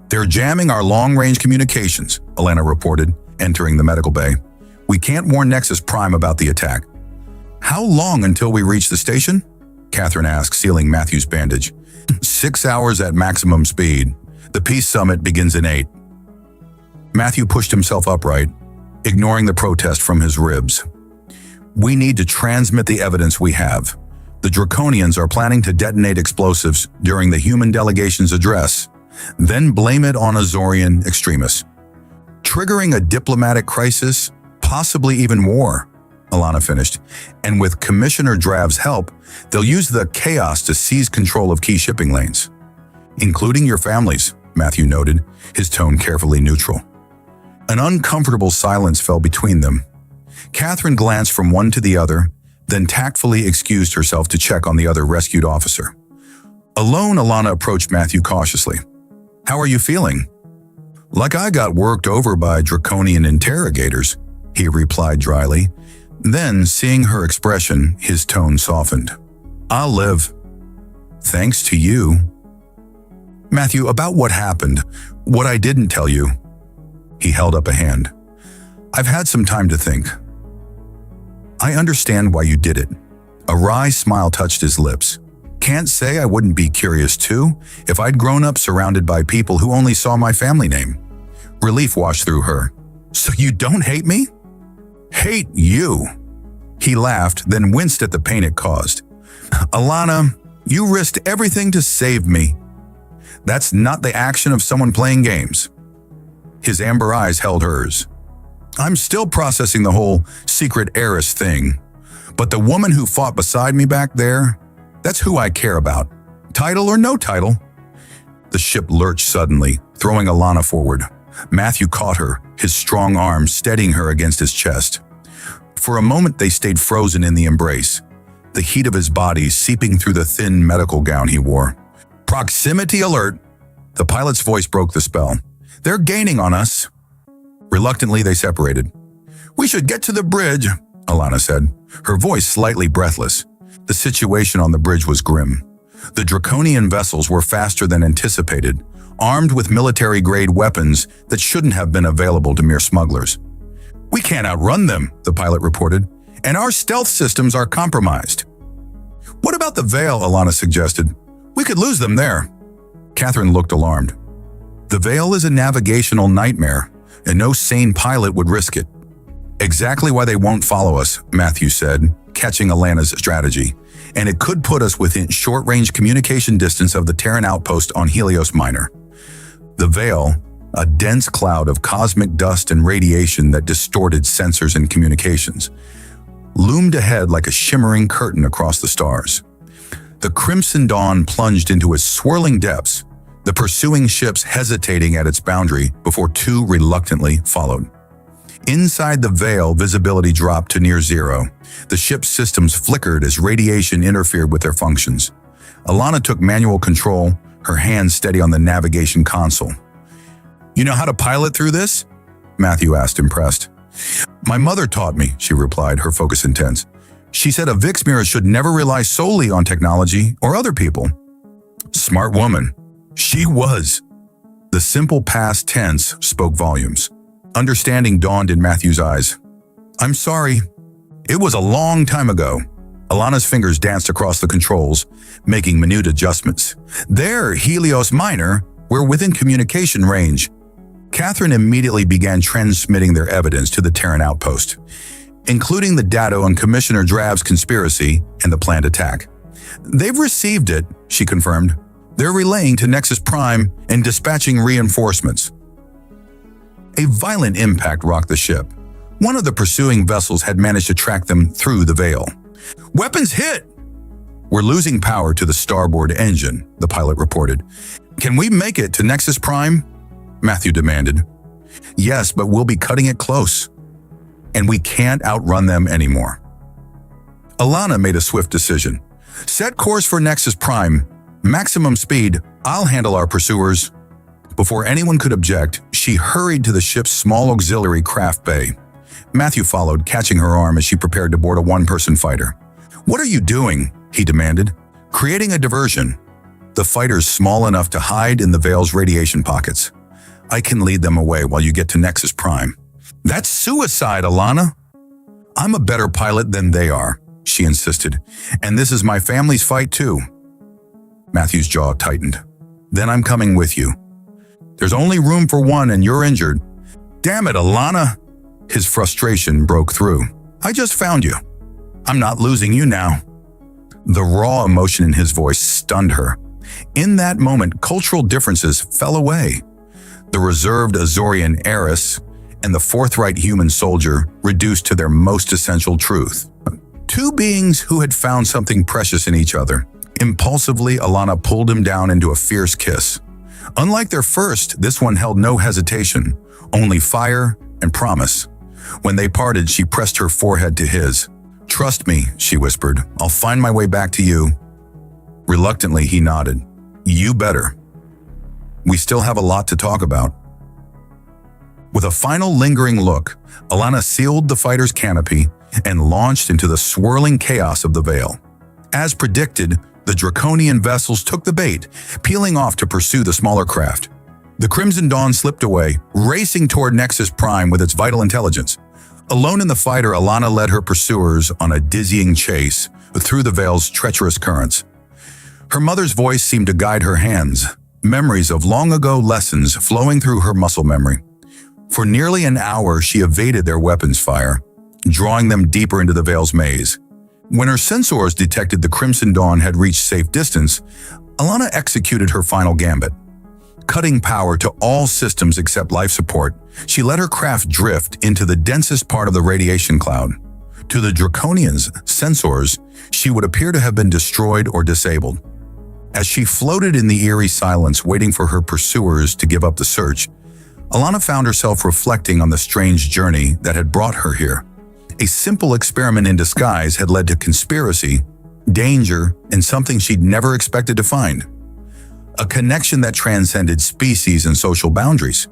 "They're jamming our long-range communications," Alana reported, entering the medical bay. "We can't warn Nexus Prime about the attack." "How long until we reach the station?" Catherine asked, sealing Matthew's bandage. 6 hours at maximum speed. The peace summit begins in 8. Matthew pushed himself upright, ignoring the protest from his ribs. "We need to transmit the evidence we have. The Draconians are planning to detonate explosives during the human delegation's address, then blame it on Azorian extremists. Triggering a diplomatic crisis, possibly even war," Alana finished. "And with Commissioner Drav's help, they'll use the chaos to seize control of key shipping lanes. Including your families," Matthew noted, his tone carefully neutral. An uncomfortable silence fell between them. Catherine glanced from one to the other, then tactfully excused herself to check on the other rescued officer. Alone, Alana approached Matthew cautiously. "How are you feeling?" "Like I got worked over by Draconian interrogators," he replied dryly. Then, seeing her expression, his tone softened. "I'll live. Thanks to you." "Matthew, about what happened, what I didn't tell you." He held up a hand. "I've had some time to think. I understand why you did it." A wry smile touched his lips. "Can't say I wouldn't be curious too, if I'd grown up surrounded by people who only saw my family name." Relief washed through her. "So you don't hate me?" "Hate you." He laughed, then winced at the pain it caused. Alana, you risked everything to save me. That's not the action of someone playing games. His amber eyes held hers. I'm still processing the whole secret heiress thing. But the woman who fought beside me back there, that's who I care about. Title or no title. The ship lurched suddenly, throwing Alana forward. Matthew caught her, his strong arm steadying her against his chest. For a moment they stayed frozen in the embrace, the heat of his body seeping through the thin medical gown he wore. Proximity alert! The pilot's voice broke the spell. They're gaining on us. Reluctantly they separated. We should get to the bridge, Alana said, her voice slightly breathless. The situation on the bridge was grim. The draconian vessels were faster than anticipated, armed with military-grade weapons that shouldn't have been available to mere smugglers. We can't outrun them, the pilot reported, and our stealth systems are compromised. What about the Veil, Alana suggested. We could lose them there. Catherine looked alarmed. The Veil is a navigational nightmare, and no sane pilot would risk it. Exactly why they won't follow us, Matthew said, catching Alana's strategy, and it could put us within short-range communication distance of the Terran outpost on Helios Minor. The Veil, a dense cloud of cosmic dust and radiation that distorted sensors and communications, loomed ahead like a shimmering curtain across the stars. The crimson dawn plunged into its swirling depths, the pursuing ships hesitating at its boundary before two reluctantly followed. Inside the Veil, visibility dropped to near zero. The ship's systems flickered as radiation interfered with their functions. Alana took manual control, her hands steady on the navigation console. You know how to pilot through this? Matthew asked, impressed. My mother taught me, she replied, her focus intense. She said a Vixmira should never rely solely on technology or other people. Smart woman. She was. The simple past tense spoke volumes. Understanding dawned in Matthew's eyes. I'm sorry. It was a long time ago. Alana's fingers danced across the controls, making minute adjustments. There, Helios Minor, we're within communication range. Catherine immediately began transmitting their evidence to the Terran outpost, including the data on Commissioner Drab's conspiracy and the planned attack. They've received it, she confirmed. They're relaying to Nexus Prime and dispatching reinforcements. A violent impact rocked the ship. One of the pursuing vessels had managed to track them through the Veil. Weapons hit! We're losing power to the starboard engine, the pilot reported. Can we make it to Nexus Prime? Matthew demanded. Yes, but we'll be cutting it close. And we can't outrun them anymore. Alana made a swift decision. Set course for Nexus Prime. Maximum speed. I'll handle our pursuers. Before anyone could object, she hurried to the ship's small auxiliary craft bay. Matthew followed, catching her arm as she prepared to board a one-person fighter. What are you doing? He demanded. Creating a diversion. The fighter's small enough to hide in the Veil's radiation pockets. I can lead them away while you get to Nexus Prime. That's suicide, Alana. I'm a better pilot than they are, she insisted. And this is my family's fight too. Matthew's jaw tightened. Then I'm coming with you. There's only room for one and you're injured. Damn it, Alana. His frustration broke through. I just found you. I'm not losing you now. The raw emotion in his voice stunned her. In that moment, cultural differences fell away. The reserved Azorian heiress and the forthright human soldier reduced to their most essential truth. Two beings who had found something precious in each other. Impulsively, Alana pulled him down into a fierce kiss. Unlike their first, this one held no hesitation, only fire and promise. When they parted, she pressed her forehead to his. Trust me, she whispered. I'll find my way back to you. Reluctantly, he nodded. You better. We still have a lot to talk about. With a final lingering look, Alana sealed the fighter's canopy and launched into the swirling chaos of the Veil. As predicted, the draconian vessels took the bait, peeling off to pursue the smaller craft. The Crimson Dawn slipped away, racing toward Nexus Prime with its vital intelligence. Alone in the fighter, Alana led her pursuers on a dizzying chase through the Veil's treacherous currents. Her mother's voice seemed to guide her hands, memories of long-ago lessons flowing through her muscle memory. For nearly an hour, she evaded their weapons fire, drawing them deeper into the Veil's maze. When her sensors detected the Crimson Dawn had reached safe distance, Alana executed her final gambit. Cutting power to all systems except life support, she let her craft drift into the densest part of the radiation cloud. To the Draconians' sensors, she would appear to have been destroyed or disabled. As she floated in the eerie silence waiting for her pursuers to give up the search, Alana found herself reflecting on the strange journey that had brought her here. A simple experiment in disguise had led to conspiracy, danger, and something she'd never expected to find. A connection that transcended species and social boundaries.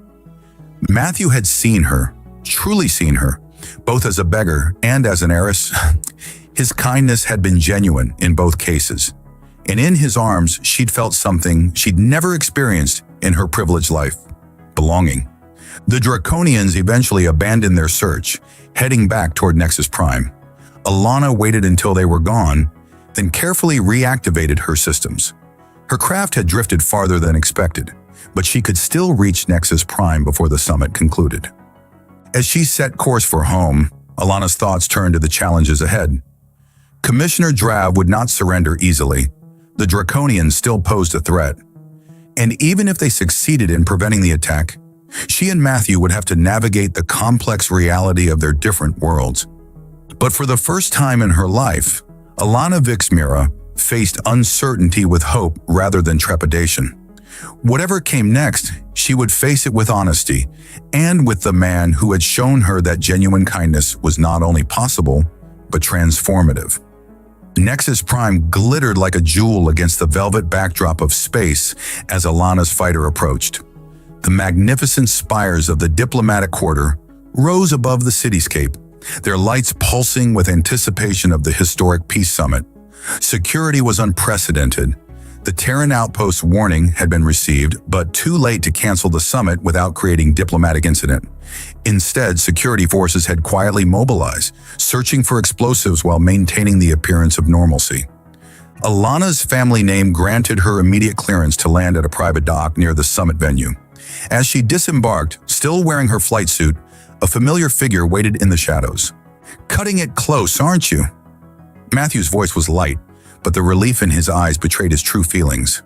Matthew had seen her, truly seen her, both as a beggar and as an heiress. His kindness had been genuine in both cases, and in his arms she'd felt something she'd never experienced in her privileged life: belonging. The Draconians eventually abandoned their search, heading back toward Nexus Prime. Alana waited until they were gone, then carefully reactivated her systems. Her craft had drifted farther than expected, but she could still reach Nexus Prime before the summit concluded. As she set course for home, Alana's thoughts turned to the challenges ahead. Commissioner Drav would not surrender easily. The Draconians still posed a threat. And even if they succeeded in preventing the attack, she and Matthew would have to navigate the complex reality of their different worlds. But for the first time in her life, Alana Vixmira faced uncertainty with hope rather than trepidation. Whatever came next, she would face it with honesty, and with the man who had shown her that genuine kindness was not only possible, but transformative. Nexus Prime glittered like a jewel against the velvet backdrop of space as Alana's fighter approached. The magnificent spires of the diplomatic quarter rose above the cityscape, their lights pulsing with anticipation of the historic peace summit. Security was unprecedented. The Terran outpost's warning had been received, but too late to cancel the summit without creating diplomatic incident. Instead, security forces had quietly mobilized, searching for explosives while maintaining the appearance of normalcy. Alana's family name granted her immediate clearance to land at a private dock near the summit venue. As she disembarked, still wearing her flight suit, a familiar figure waited in the shadows. "Cutting it close, aren't you?" Matthew's voice was light, but the relief in his eyes betrayed his true feelings.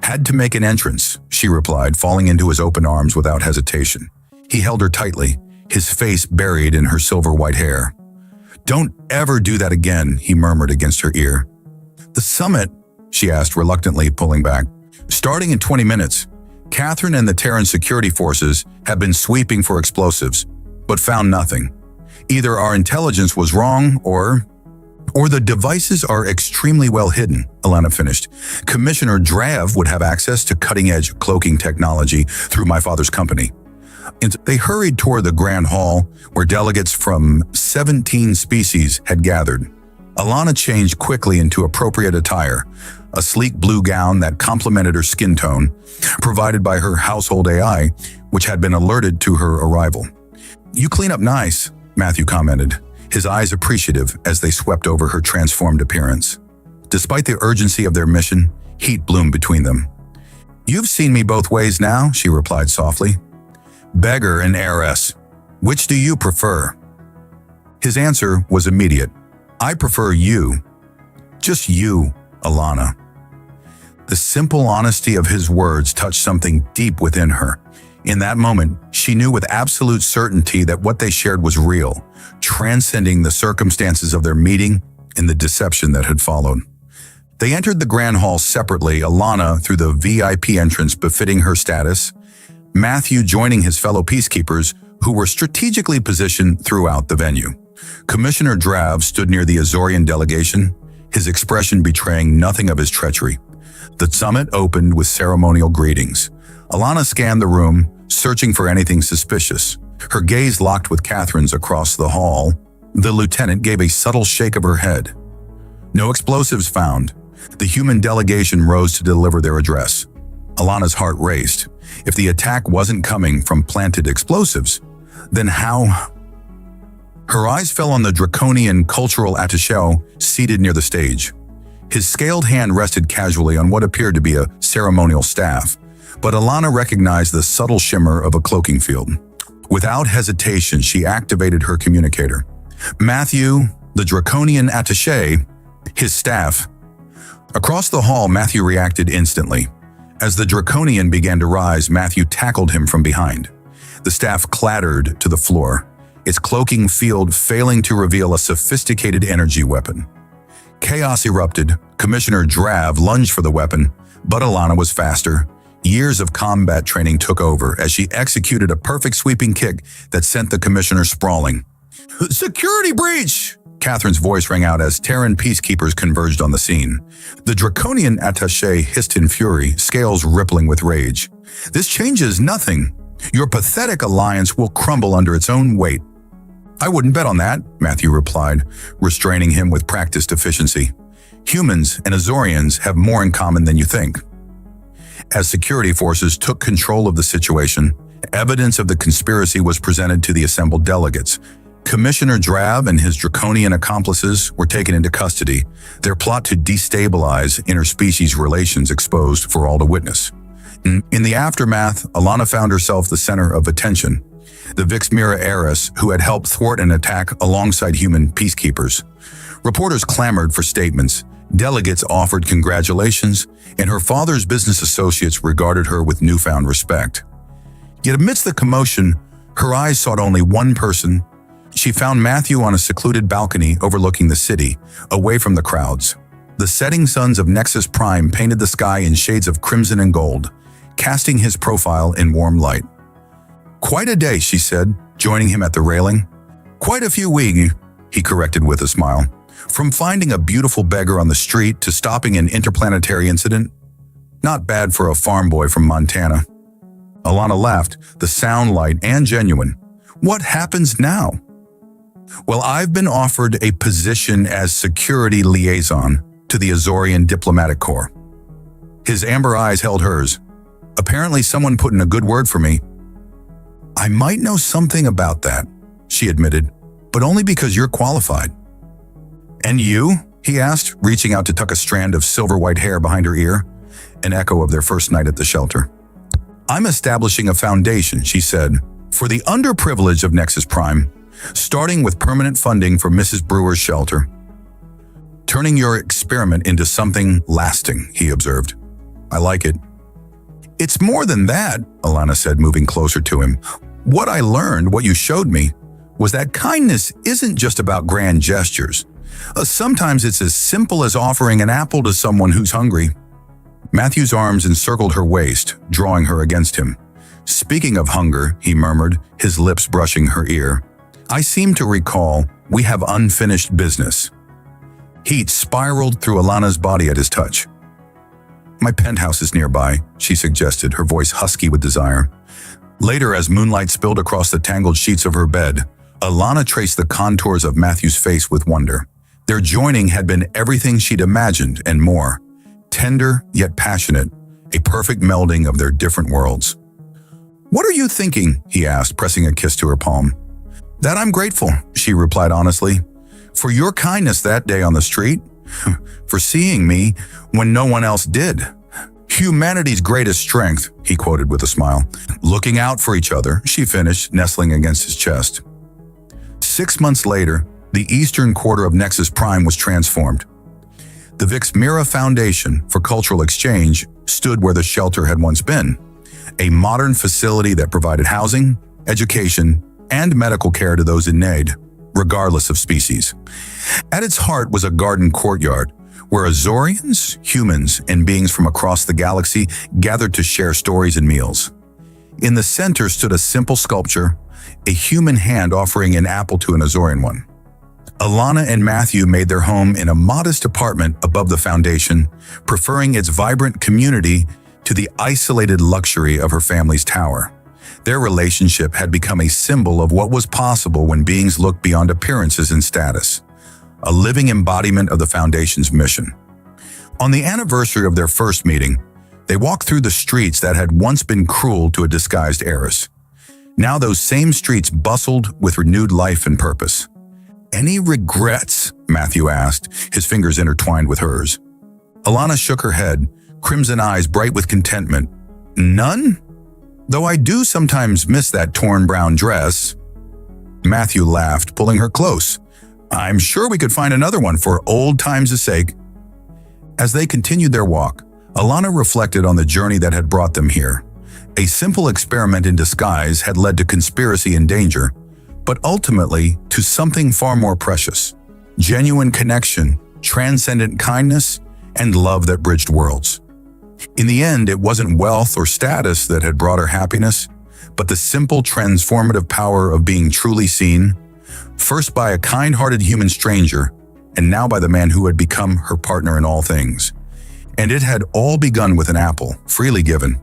"Had to make an entrance," she replied, falling into his open arms without hesitation. He held her tightly, his face buried in her silver-white hair. "Don't ever do that again," he murmured against her ear. "The summit?" she asked, reluctantly pulling back. "Starting in 20 minutes. Catherine and the Terran security forces have been sweeping for explosives, but found nothing. Either our intelligence was wrong or the devices are extremely well hidden," Alana finished. "Commissioner Drav would have access to cutting-edge cloaking technology through my father's company." And they hurried toward the Grand Hall, where delegates from 17 species had gathered. Alana changed quickly into appropriate attire, a sleek blue gown that complemented her skin tone, provided by her household AI, which had been alerted to her arrival. "You clean up nice," Matthew commented, his eyes appreciative as they swept over her transformed appearance. Despite the urgency of their mission, heat bloomed between them. "You've seen me both ways now," she replied softly. "Beggar and heiress. Which do you prefer?" His answer was immediate. "I prefer you. Just you, Alana." The simple honesty of his words touched something deep within her. In that moment, she knew with absolute certainty that what they shared was real, transcending the circumstances of their meeting and the deception that had followed. They entered the Grand Hall separately, Alana through the VIP entrance befitting her status, Matthew joining his fellow peacekeepers who were strategically positioned throughout the venue. Commissioner Drav stood near the Azorian delegation, his expression betraying nothing of his treachery. The summit opened with ceremonial greetings. Alana scanned the room, searching for anything suspicious. Her gaze locked with Catherine's across the hall. The lieutenant gave a subtle shake of her head. "No explosives found." The human delegation rose to deliver their address. Alana's heart raced. If the attack wasn't coming from planted explosives, then how? Her eyes fell on the Draconian cultural attaché seated near the stage. His scaled hand rested casually on what appeared to be a ceremonial staff, but Alana recognized the subtle shimmer of a cloaking field. Without hesitation, she activated her communicator. Matthew, the draconian attaché, his staff. Across the hall, Matthew reacted instantly. As the draconian began to rise, Matthew tackled him from behind. The staff clattered to the floor, its cloaking field failing to reveal a sophisticated energy weapon. Chaos erupted. Commissioner Drav lunged for the weapon, but Alana was faster. Years of combat training took over as she executed a perfect sweeping kick that sent the commissioner sprawling. "Security breach!" Catherine's voice rang out as Terran peacekeepers converged on the scene. The draconian attaché hissed in fury, scales rippling with rage. "This changes nothing. Your pathetic alliance will crumble under its own weight." "I wouldn't bet on that," Matthew replied, restraining him with practiced efficiency. "Humans and Azorians have more in common than you think." As security forces took control of the situation, evidence of the conspiracy was presented to the assembled delegates. Commissioner Drav and his draconian accomplices were taken into custody, their plot to destabilize interspecies relations exposed for all to witness. In the aftermath, Alana found herself the center of attention, the Vixmira heiress who had helped thwart an attack alongside human peacekeepers. Reporters clamored for statements, delegates offered congratulations, and her father's business associates regarded her with newfound respect. Yet amidst the commotion, her eyes sought only one person. She found Matthew on a secluded balcony overlooking the city, away from the crowds. The setting suns of Nexus Prime painted the sky in shades of crimson and gold, casting his profile in warm light. "Quite a day," she said, joining him at the railing. "Quite a few weeks," he corrected with a smile. "From finding a beautiful beggar on the street to stopping an interplanetary incident. Not bad for a farm boy from Montana." Alana laughed, the sound light and genuine. "What happens now?" "Well, I've been offered a position as security liaison to the Azorian Diplomatic Corps." His amber eyes held hers. "Apparently someone put in a good word for me." "I might know something about that," she admitted, "but only because you're qualified." "And you?" he asked, reaching out to tuck a strand of silver-white hair behind her ear, an echo of their first night at the shelter. "I'm establishing a foundation," she said, "for the underprivileged of Nexus Prime, starting with permanent funding for Mrs. Brewer's shelter. Turning your experiment into something lasting," he observed. "I like it." "It's more than that," Alana said, moving closer to him. "What I learned, what you showed me, was that kindness isn't just about grand gestures. Sometimes it's as simple as offering an apple to someone who's hungry." Matthew's arms encircled her waist, drawing her against him. "Speaking of hunger," he murmured, his lips brushing her ear, "I seem to recall we have unfinished business." Heat spiraled through Alana's body at his touch. "My penthouse is nearby," she suggested, her voice husky with desire. Later, as moonlight spilled across the tangled sheets of her bed, Alana traced the contours of Matthew's face with wonder. Their joining had been everything she'd imagined and more. Tender yet passionate, a perfect melding of their different worlds. "What are you thinking?" he asked, pressing a kiss to her palm. "That I'm grateful," she replied honestly. "For your kindness that day on the street. For seeing me when no one else did. Humanity's greatest strength," he quoted with a smile. "Looking out for each other," she finished, nestling against his chest. 6 months later, the eastern quarter of Nexus Prime was transformed. The Vixmira Foundation for Cultural Exchange stood where the shelter had once been, a modern facility that provided housing, education, and medical care to those in need, regardless of species. At its heart was a garden courtyard, where Azorians, humans, and beings from across the galaxy gathered to share stories and meals. In the center stood a simple sculpture, a human hand offering an apple to an Azorian one. Alana and Matthew made their home in a modest apartment above the foundation, preferring its vibrant community to the isolated luxury of her family's tower. Their relationship had become a symbol of what was possible when beings looked beyond appearances and status, a living embodiment of the Foundation's mission. On the anniversary of their first meeting, they walked through the streets that had once been cruel to a disguised heiress. Now those same streets bustled with renewed life and purpose. "Any regrets?" Matthew asked, his fingers intertwined with hers. Alana shook her head, crimson eyes bright with contentment. "None? Though I do sometimes miss that torn brown dress." Matthew laughed, pulling her close, I'm sure we could find another one for old times' sake. As they continued their walk, Alana reflected on the journey that had brought them here. A simple experiment in disguise had led to conspiracy and danger, but ultimately to something far more precious: genuine connection, transcendent kindness, and love that bridged worlds. In the end, it wasn't wealth or status that had brought her happiness, but the simple transformative power of being truly seen, first by a kind-hearted human stranger, and now by the man who had become her partner in all things. And it had all begun with an apple, freely given.